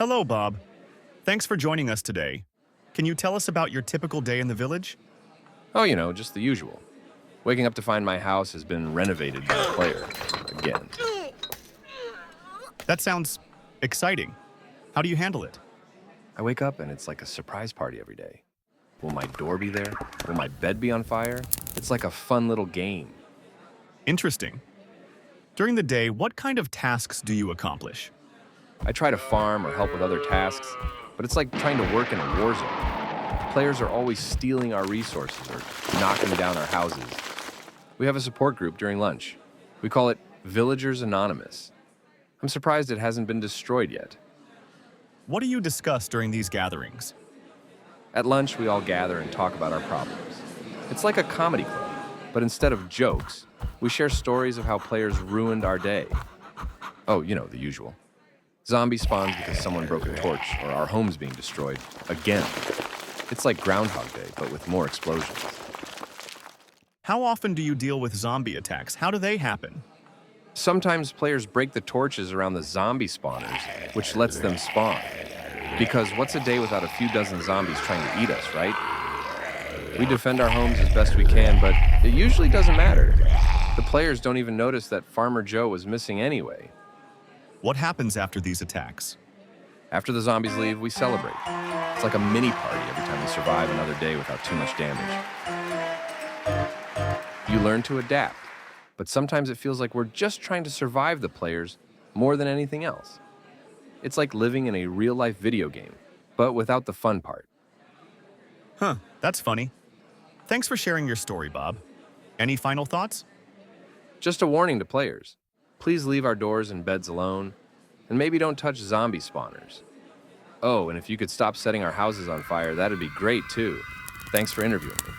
Hello, Bob. Thanks for joining us today. Can you tell us about your typical day in the village? Oh, just the usual. Waking up to find my house has been renovated by a player. Again. That sounds exciting. How do you handle it? I wake up and it's like a surprise party every day. Will my door be there? Will my bed be on fire? It's like a fun little game. Interesting. During the day, what kind of tasks do you accomplish? I try to farm or help with other tasks, but it's like trying to work in a war zone. Players are always stealing our resources or knocking down our houses. We have a support group during lunch. We call it Villagers Anonymous. I'm surprised it hasn't been destroyed yet. What do you discuss during these gatherings? At lunch, we all gather and talk about our problems. It's like a comedy club, but instead of jokes, we share stories of how players ruined our day. Oh, the usual. Zombie spawns because someone broke a torch, or our home's being destroyed. Again. It's like Groundhog Day, but with more explosions. How often do you deal with zombie attacks? How do they happen? Sometimes players break the torches around the zombie spawners, which lets them spawn. Because what's a day without a few dozen zombies trying to eat us, right? We defend our homes as best we can, but it usually doesn't matter. The players don't even notice that Farmer Joe was missing anyway. What happens after these attacks? After the zombies leave, we celebrate. It's like a mini party every time we survive another day without too much damage. You learn to adapt, but sometimes it feels like we're just trying to survive the players more than anything else. It's like living in a real-life video game, but without the fun part. Huh, that's funny. Thanks for sharing your story, Bob. Any final thoughts? Just a warning to players. Please leave our doors and beds alone, and maybe don't touch zombie spawners. Oh, and if you could stop setting our houses on fire, that'd be great too. Thanks for interviewing me.